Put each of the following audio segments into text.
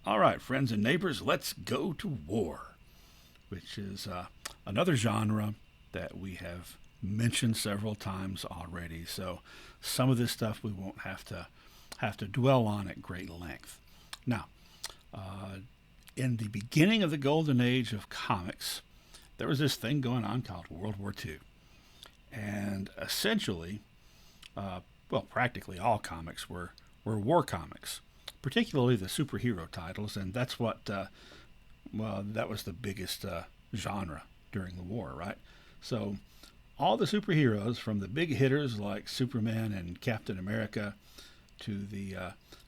All right, friends and neighbors, let's go to war, which is another genre that we have mentioned several times already. So some of this stuff we won't have to dwell on at great length. Now, uh, in the beginning of the golden age of comics, there was this thing going on called World War II, and essentially, uh, well, practically all comics were war comics, particularly the superhero titles, and that's what well, that was the biggest genre during the war, right? So all the superheroes, from the big hitters like Superman and Captain America to the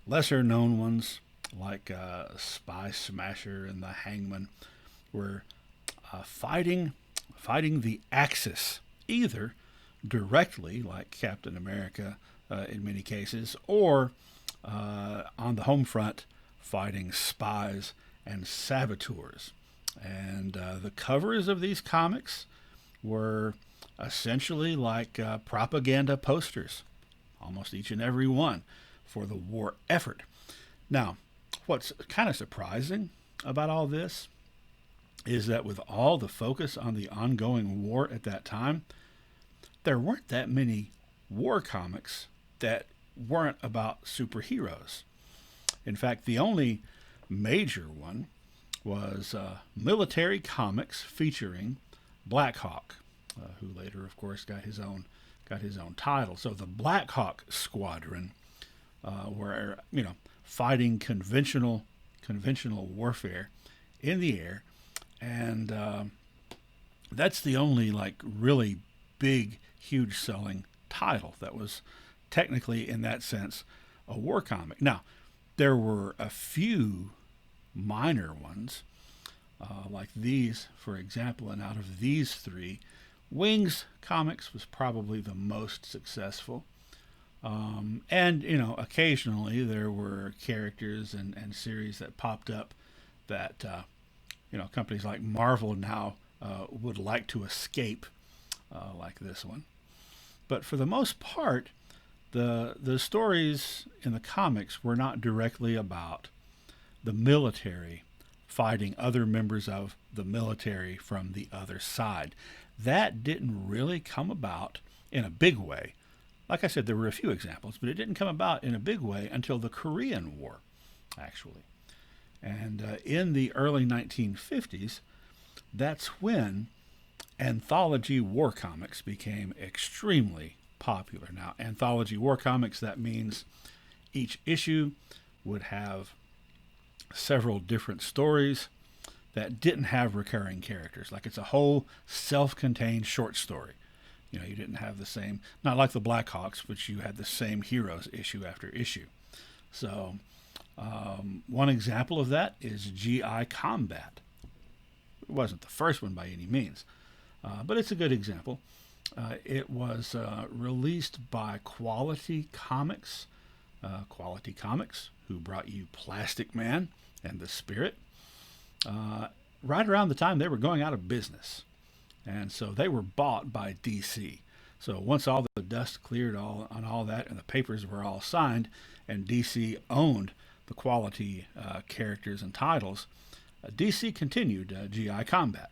lesser known ones like Spy Smasher and the Hangman, were fighting the Axis, either directly like Captain America in many cases, or on the home front fighting spies and saboteurs. And the covers of these comics were essentially like propaganda posters, almost each and every one, for the war effort. Now, what's kind of surprising about all this is that with all the focus on the ongoing war at that time, there weren't that many war comics that weren't about superheroes. In fact, the only major one was military comics featuring Black Hawk, who later, of course, got his own title. So the Black Hawk Squadron were fighting conventional warfare in the air, and that's the only like really big, huge selling title that was technically, in that sense, a war comic. Now, there were a few minor ones, like these, for example, and out of these three, Wings Comics was probably the most successful. And, occasionally there were characters and series that popped up that, companies like Marvel now would like to escape, like this one. But for the most part, the stories in the comics were not directly about the military fighting other members of the military from the other side. That didn't really come about in a big way. Like I said, there were a few examples, but it didn't come about in a big way until the Korean War, actually. And in the early 1950s, that's when anthology war comics became extremely popular. Now, anthology war comics, that means each issue would have several different stories that didn't have recurring characters. Like it's a whole self contained short story. You didn't have the same, not like the Blackhawks, which you had the same heroes issue after issue. So, one example of that is GI Combat. It wasn't the first one by any means, but it's a good example. It was released by Quality Comics, who brought you Plastic Man and the Spirit. Uh, right around the time they were going out of business, and so they were bought by DC. So once all the dust cleared on all that, and the papers were all signed, and DC owned the Quality characters and titles, DC continued GI Combat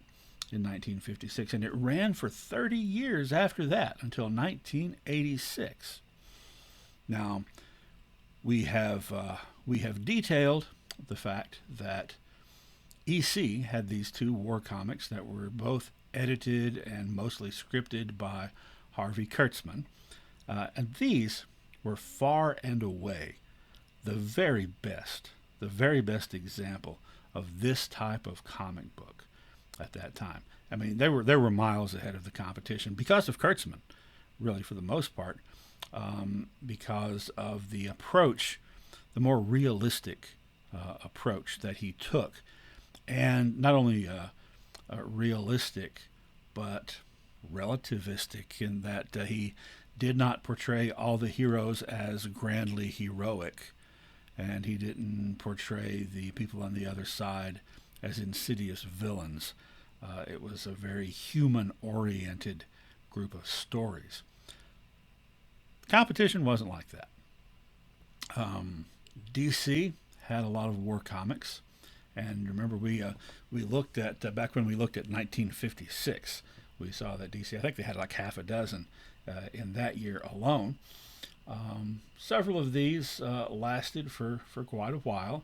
in 1956, and it ran for 30 years after that until 1986. Now, we have detailed the fact that EC had these two war comics that were both edited and mostly scripted by Harvey Kurtzman, and these were far and away the very best, the very best example of this type of comic book at that time. I mean, they were miles ahead of the competition because of Kurtzman, really for the most part, because of the approach, the more realistic approach that he took, and not only realistic, but relativistic in that he did not portray all the heroes as grandly heroic, and he didn't portray the people on the other side as insidious villains. It was a very human oriented group of stories. Competition wasn't like that. DC had a lot of war comics. And remember, we looked at back when we looked at 1956, we saw that DC, I think they had like half a dozen in that year alone. Several of these lasted for quite a while.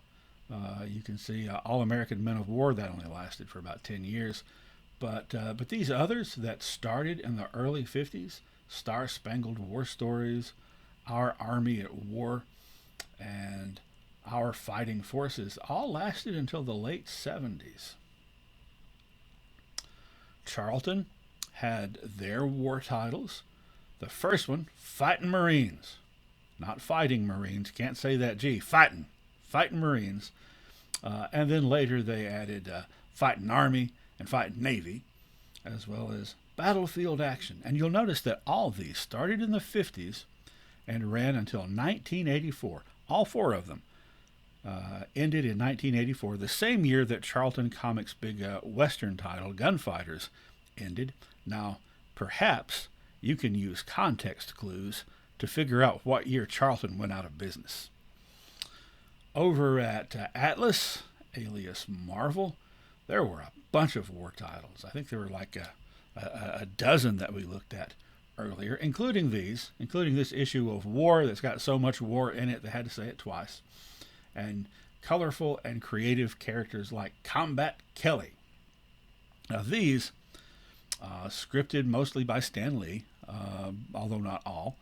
You can see All American Men of War, that only lasted for about 10 years. But these others that started in the early 50s, Star Spangled War Stories, Our Army at War, and Our Fighting Forces, all lasted until the late 70s. Charlton had their war titles. The first one, Fighting Marines. Not Fighting Marines, can't say that G. Fighting Marines. And then later they added Fighting Army and Fighting Navy, as well as Battlefield Action. And you'll notice that all of these started in the 50s and ran until 1984. All four of them ended in 1984, the same year that Charlton Comics' big Western title, Gunfighters, ended. Now, perhaps you can use context clues to figure out what year Charlton went out of business. Over at Atlas, alias Marvel, there were a bunch of war titles. I think there were like a dozen that we looked at earlier, including this issue of War that's got so much war in it they had to say it twice, and colorful and creative characters like Combat Kelly. Now these, scripted mostly by Stan Lee, although not all,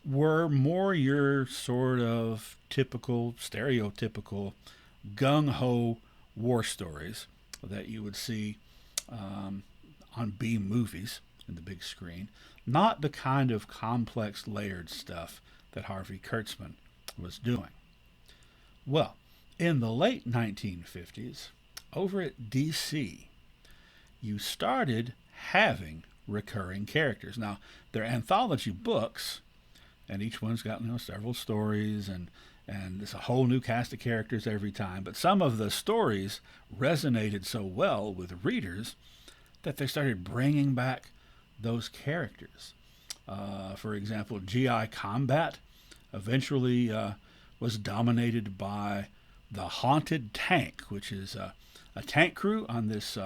were more your sort of typical, stereotypical, gung-ho war stories that you would see on B movies in the big screen, not the kind of complex layered stuff that Harvey Kurtzman was doing. Well, in the late 1950s, over at DC, you started having recurring characters. Now, they're anthology books, and each one's got several stories, and it's a whole new cast of characters every time. But some of the stories resonated so well with readers that they started bringing back those characters. For example, GI Combat eventually was dominated by the Haunted Tank, which is a tank crew on this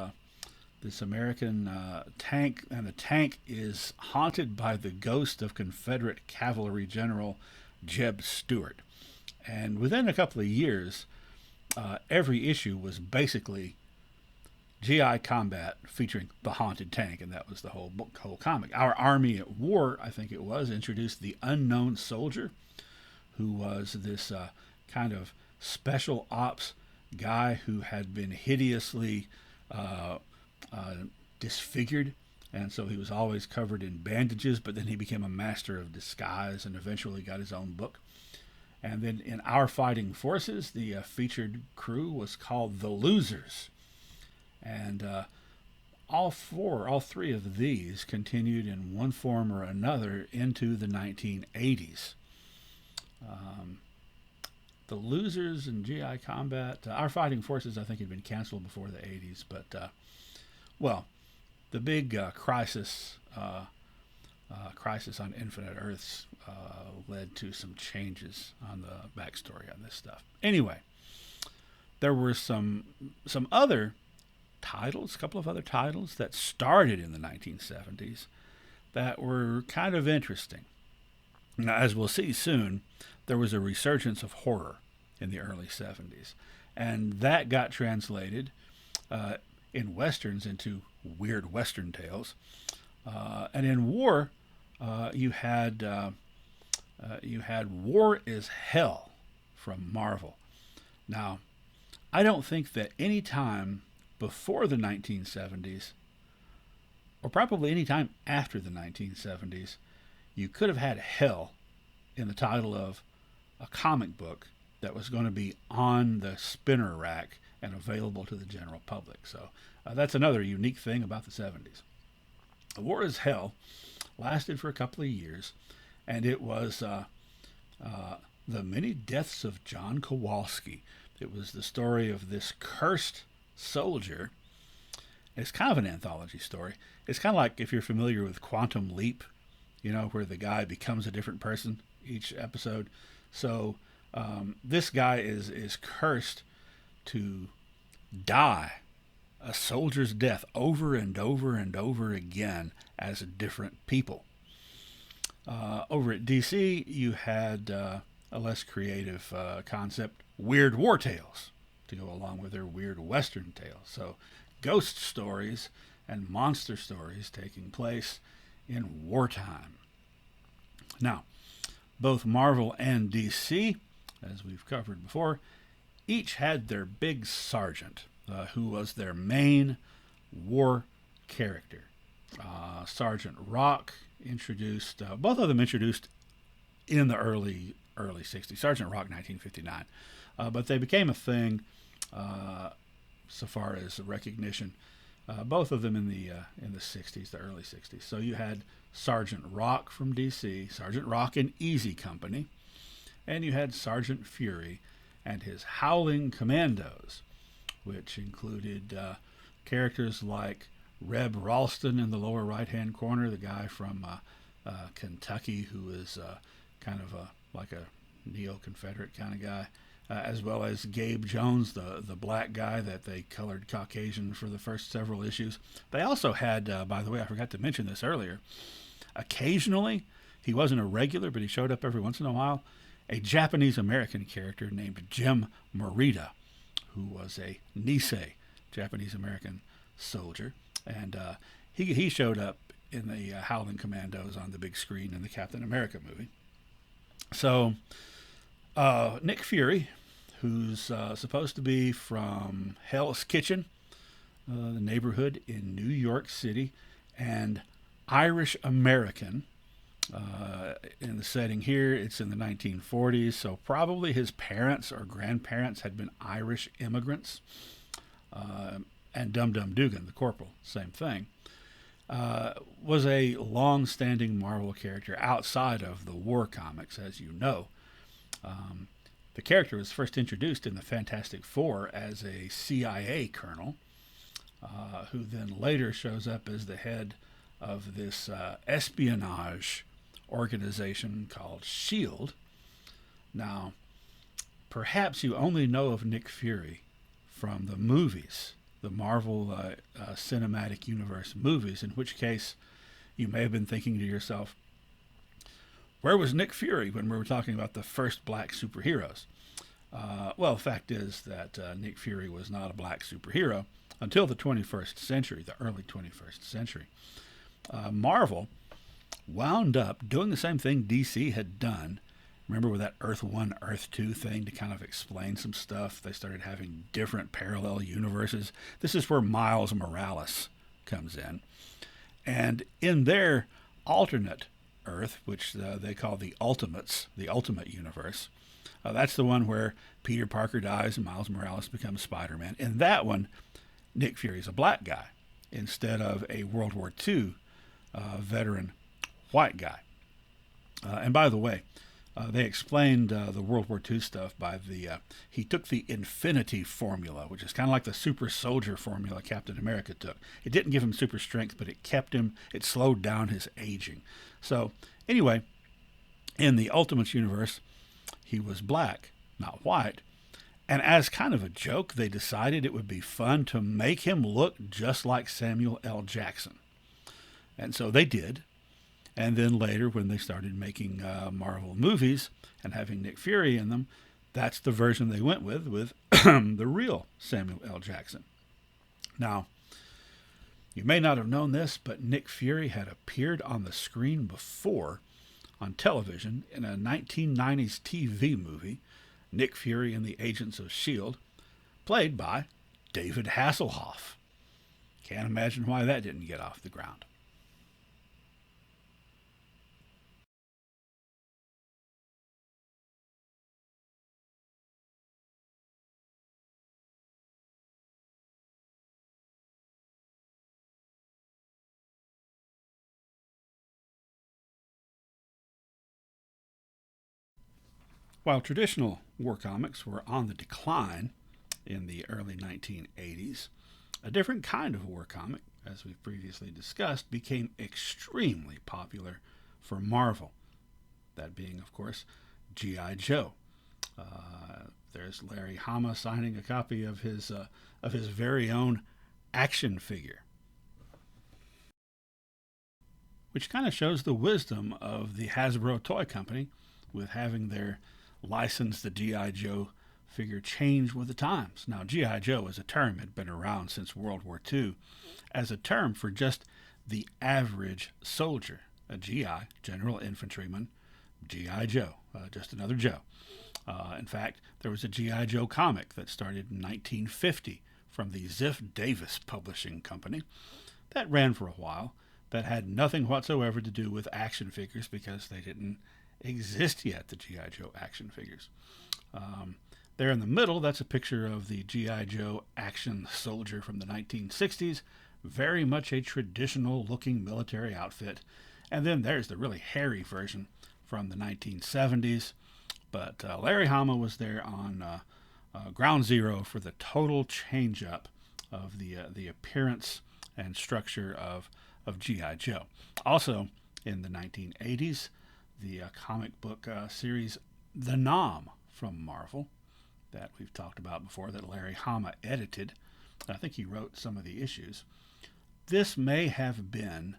American tank, and the tank is haunted by the ghost of Confederate Cavalry General Jeb Stuart. And within a couple of years, every issue was basically GI Combat featuring the Haunted Tank, and that was the whole comic. Our Army at War, I think it was, introduced the Unknown Soldier, who was this kind of special ops guy who had been hideously disfigured, and so he was always covered in bandages, but then he became a master of disguise and eventually got his own book. And then in Our Fighting Forces, the featured crew was called the Losers. And all three of these continued in one form or another into the 1980s. The Losers and GI Combat, Our Fighting Forces, I think had been canceled before the 80s, but the big crisis on Infinite Earths led to some changes on the backstory on this stuff. Anyway, there were some other titles, a couple of other titles that started in the 1970s that were kind of interesting. Now, as we'll see soon, there was a resurgence of horror in the early 70s, and that got translated in westerns into weird western tales. And in war, you had War is Hell from Marvel. Now, I don't think that any time before the 1970s, or probably any time after the 1970s, you could have had hell in the title of a comic book that was going to be on the spinner rack and available to the general public. So that's another unique thing about the 70s. War is Hell lasted for a couple of years, and it was the many deaths of John Kowalski. It was the story of this cursed soldier. It's kind of an anthology story. It's kind of like if you're familiar with Quantum Leap, where the guy becomes a different person each episode. So This guy is cursed to die a soldier's death over and over and over again as different people. Over at DC, you had a less creative concept, weird war tales, to go along with their weird Western tales. So, ghost stories and monster stories taking place in wartime. Now, both Marvel and DC, as we've covered before, each had their big sergeant, who was their main war character. Sergeant Rock introduced, both of them introduced in the early 60s. Sergeant Rock 1959, but they became a thing so far as recognition. Both of them in the 60s, the early 60s. So you had Sergeant Rock from DC, Sergeant Rock and Easy Company, and you had Sergeant Fury and his Howling Commandos, which included characters like Reb Ralston in the lower right-hand corner, the guy from Kentucky who is kind of like a neo-Confederate kind of guy, as well as Gabe Jones, the black guy that they colored Caucasian for the first several issues. They also had, by the way, I forgot to mention this earlier, occasionally, he wasn't a regular, but he showed up every once in a while, a Japanese-American character named Jim Morita, who was a Nisei, Japanese-American soldier. And he showed up in the Howling Commandos on the big screen in the Captain America movie. So Nick Fury, who's supposed to be from Hell's Kitchen, the neighborhood in New York City, and Irish American. In the setting here, it's in the 1940s, so probably his parents or grandparents had been Irish immigrants. And Dum Dum Dugan, the corporal, same thing, was a long-standing Marvel character outside of the war comics, as you know. The character was first introduced in the Fantastic Four as a CIA colonel, who then later shows up as the head of this espionage organization called S.H.I.E.L.D. Now, perhaps you only know of Nick Fury from the movies, the Marvel Cinematic Universe movies, in which case you may have been thinking to yourself, where was Nick Fury when we were talking about the first black superheroes? Well, the fact is that Nick Fury was not a black superhero until the 21st century, the early 21st century. Marvel wound up doing the same thing DC had done. Remember with that Earth 1, Earth 2 thing to kind of explain some stuff? They started having different parallel universes. This is where Miles Morales comes in. And in their alternate Earth, which they call the Ultimates, the Ultimate Universe, that's the one where Peter Parker dies and Miles Morales becomes Spider-Man. In that one, Nick Fury's a black guy instead of a World War II veteran white guy. And by the way, they explained the World War II stuff by he took the Infinity Formula, which is kind of like the super soldier formula Captain America took. It didn't give him super strength, but it slowed down his aging. So anyway, in the Ultimates universe, he was black, not white. And as kind of a joke, they decided it would be fun to make him look just like Samuel L. Jackson. And so they did. And then later, when they started making Marvel movies and having Nick Fury in them, that's the version they went with the real Samuel L. Jackson. Now, you may not have known this, but Nick Fury had appeared on the screen before on television in a 1990s TV movie, Nick Fury and the Agents of S.H.I.E.L.D., played by David Hasselhoff. Can't imagine why that didn't get off the ground. While traditional war comics were on the decline in the early 1980s, a different kind of war comic, as we've previously discussed, became extremely popular for Marvel. That being, of course, G.I. Joe. There's Larry Hama signing a copy of his very own action figure, which kind of shows the wisdom of the Hasbro toy company with having their license, the G.I. Joe figure, change with the times. Now, G.I. Joe as a term had been around since World War II as a term for just the average soldier, a GI, General Infantryman, G.I. Joe, just another Joe. In fact, there was a G.I. Joe comic that started in 1950 from the Ziff Davis Publishing Company that ran for a while, that had nothing whatsoever to do with action figures because they didn't exist yet, the G.I. Joe action figures. There in the middle, that's a picture of the G.I. Joe action soldier from the 1960s, very much a traditional looking military outfit. And then there's the really hairy version from the 1970s. But Larry Hama was there on ground zero for the total change up of the appearance and structure of G.I. Joe. Also, in the 1980s, the comic book series The Nom from Marvel that we've talked about before, that Larry Hama edited. I think he wrote some of the issues. This may have been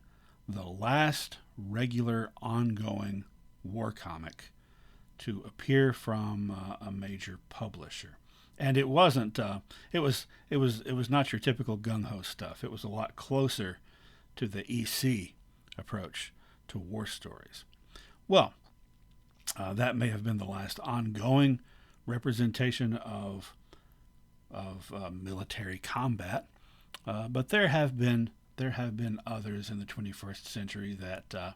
the last regular ongoing war comic to appear from a major publisher. And it wasn't. It was not your typical gung ho stuff. It was a lot closer to the EC approach to war stories. Well, that may have been the last ongoing representation of military combat, but there have been others in the 21st century that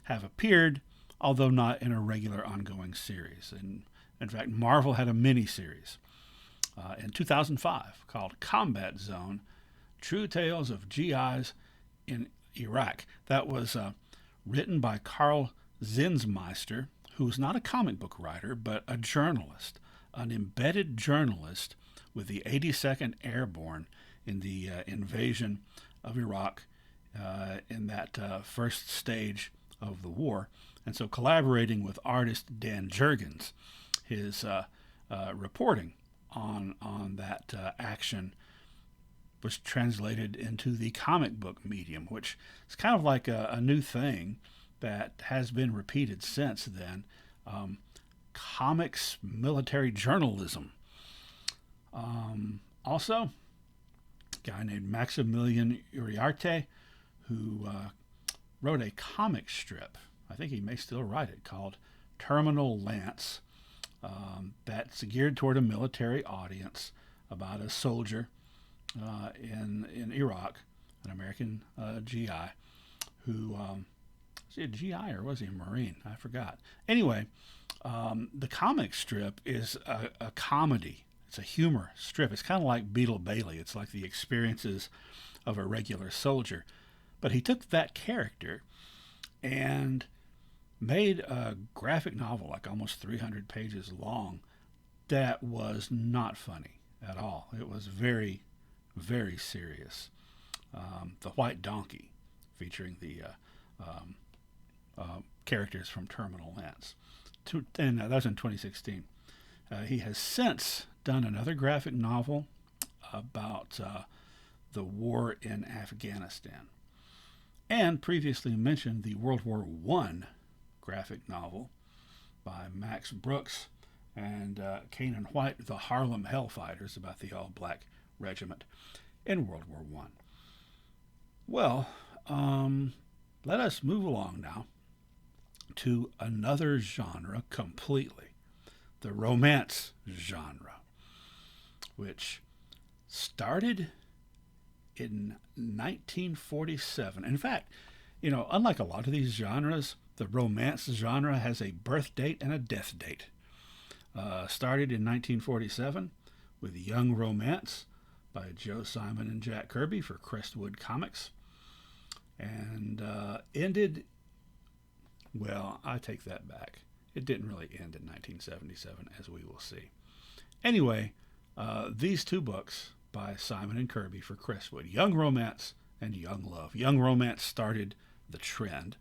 have appeared, although not in a regular ongoing series. And in fact, Marvel had a mini-series in 2005 called Combat Zone: True Tales of GIs in Iraq. That was written by Carl Zinsmeister, who was not a comic book writer, but a journalist, an embedded journalist with the 82nd Airborne in the invasion of Iraq in that first stage of the war. And so collaborating with artist Dan Jurgens, his reporting on that action was translated into the comic book medium, which is kind of like a new thing that has been repeated since then. Comics military journalism. Also, a guy named Maximilian Uriarte, who wrote a comic strip, I think he may still write it, called Terminal Lance, that's geared toward a military audience about a soldier in Iraq, an American GI, who, was he a GI or was he a Marine? I forgot. Anyway, the comic strip is a comedy. It's a humor strip. It's kind of like Beetle Bailey. It's like the experiences of a regular soldier. But he took that character and made a graphic novel, like almost 300 pages long, that was not funny at all. It was very, very serious. The White Donkey, featuring the characters from Terminal Lance. And that was in 2016. He has since done another graphic novel about the war in Afghanistan, and previously mentioned the World War I graphic novel by Max Brooks and Kanan White, The Harlem Hellfighters, about the All-Black Regiment in World War I. Well, let us move along now to another genre completely, the romance genre, which started in 1947. In fact, unlike a lot of these genres, the romance genre has a birth date and a death date. Started in 1947 with Young Romance by Joe Simon and Jack Kirby for Crestwood Comics, and ended, well, I take that back. It didn't really end in 1977, as we will see. Anyway, these two books by Simon and Kirby for Crestwood, Young Romance and Young Love. Young Romance started the trend,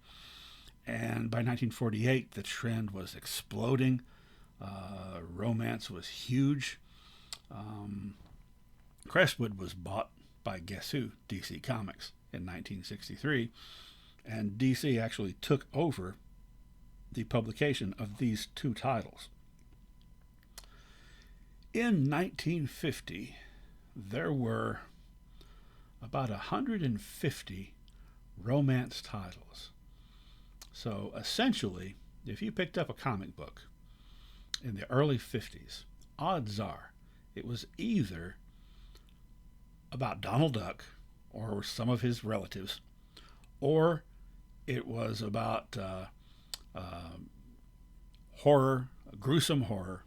and by 1948 the trend was exploding. romance was huge. Crestwood was bought by guess who? DC Comics in 1963, and DC actually took over the publication of these two titles. In 1950, there were about 150 romance titles. So essentially, if you picked up a comic book in the early 50s, odds are it was either about Donald Duck or some of his relatives, or it was about horror, gruesome horror,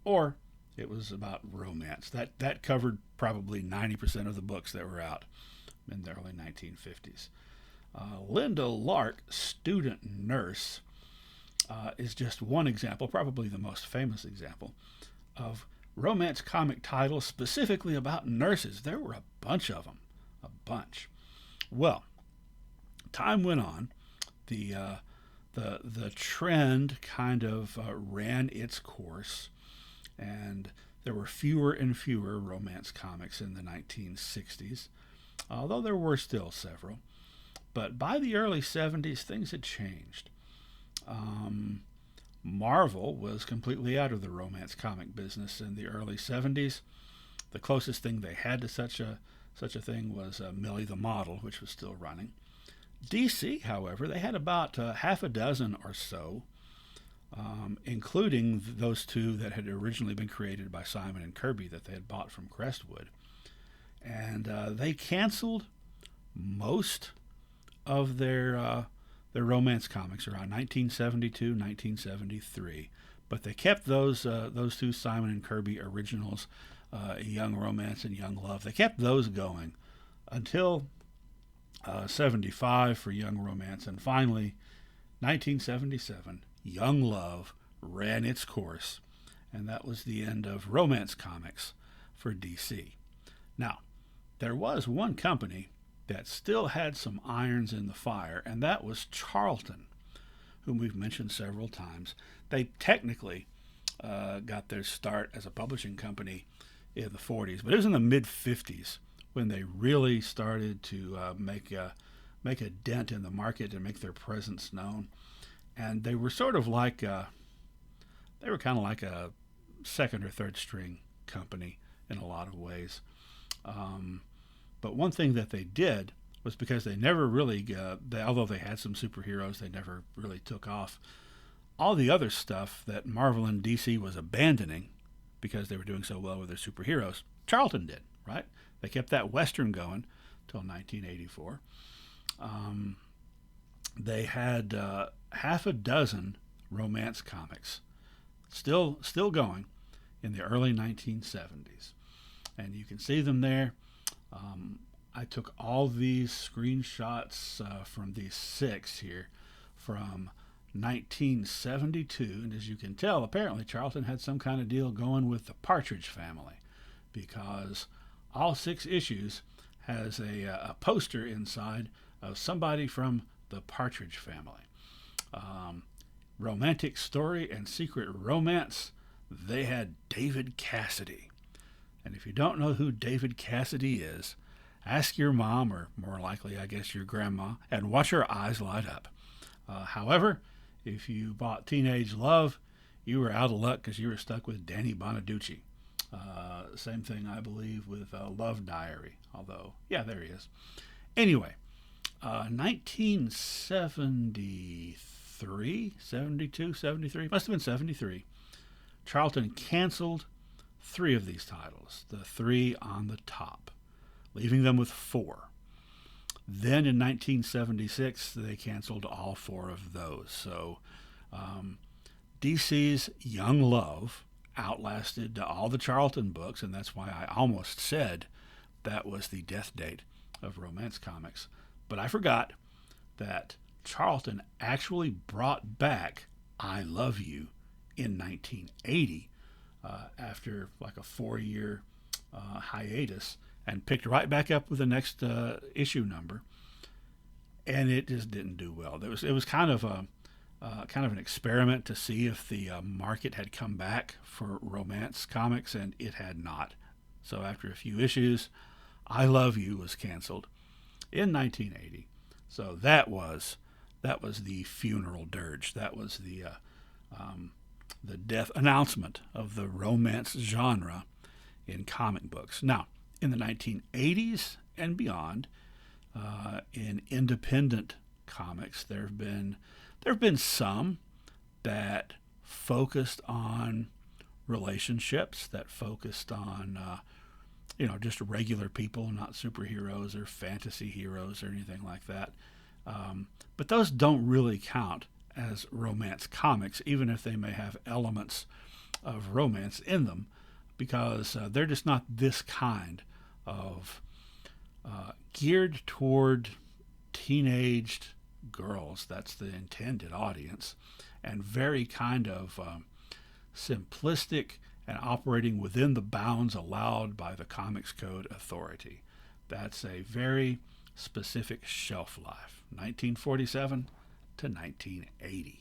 or it was about romance. That covered probably 90% of the books that were out in the early 1950s. Linda Lark, Student Nurse, is just one example, probably the most famous example, of romance comic titles specifically about nurses. There were a bunch of them, a bunch. Well, time went on. The trend kind of ran its course, and there were fewer and fewer romance comics in the 1960s, although there were still several. But by the early 70s, things had changed. Marvel was completely out of the romance comic business in the early 70s. The closest thing they had to such a thing was Millie the Model, which was still running. DC, however, they had about half a dozen or so, including those two that had originally been created by Simon and Kirby that they had bought from Crestwood. And they canceled most of their romance comics around 1972, 1973. But they kept those two Simon and Kirby originals, Young Romance and Young Love. They kept those going until 75 for Young Romance, and finally 1977, Young Love ran its course, and that was the end of romance comics for DC. Now, there was one company that still had some irons in the fire, and that was Charlton, whom we've mentioned several times. They technically got their start as a publishing company in the 40s, but it was in the mid-50s when they really started to make a dent in the market and make their presence known. And they were sort of like they were kind of like a second or third string company in a lot of ways. But one thing that they did was, because they never really, although they had some superheroes, they never really took off. All the other stuff that Marvel and DC was abandoning because they were doing so well with their superheroes, Charlton did, right? They kept that Western going till 1984. They had half a dozen romance comics still going in the early 1970s. And you can see them there. I took all these screenshots from these 6 here from 1972. And as you can tell, apparently Charlton had some kind of deal going with the Partridge Family, because all 6 issues has a poster inside of somebody from the Partridge Family. Romantic story and secret romance, they had David Cassidy. And if you don't know who David Cassidy is, ask your mom, or more likely, I guess, your grandma, and watch her eyes light up. However, if you bought Teenage Love, you were out of luck because you were stuck with Danny Bonaducci. Same thing, I believe, with Love Diary, although, yeah, there he is. Anyway, 1973, 72, 73, must have been 73, Charlton canceled 3 of these titles, the 3 on the top, leaving them with 4. Then in 1976, they canceled all 4 of those. So DC's Young Love outlasted all the Charlton books, and that's why I almost said that was the death date of romance comics. But I forgot that Charlton actually brought back I Love You in 1980 after like a 4-year hiatus, and picked right back up with the next issue number, and it just didn't do well. It was kind of a kind of an experiment to see if the market had come back for romance comics, and it had not. So after a few issues, I Love You was canceled in 1980. So that was the funeral dirge. That was the death announcement of the romance genre in comic books. Now, in the 1980s and beyond, in independent comics, there have been some that focused on relationships, that focused on just regular people, not superheroes or fantasy heroes or anything like that. But those don't really count as romance comics, even if they may have elements of romance in them, because they're just not this kind of geared toward teenaged girls. That's the intended audience, and very kind of simplistic and operating within the bounds allowed by the Comics Code Authority. That's a very specific shelf life, 1947 to 1980.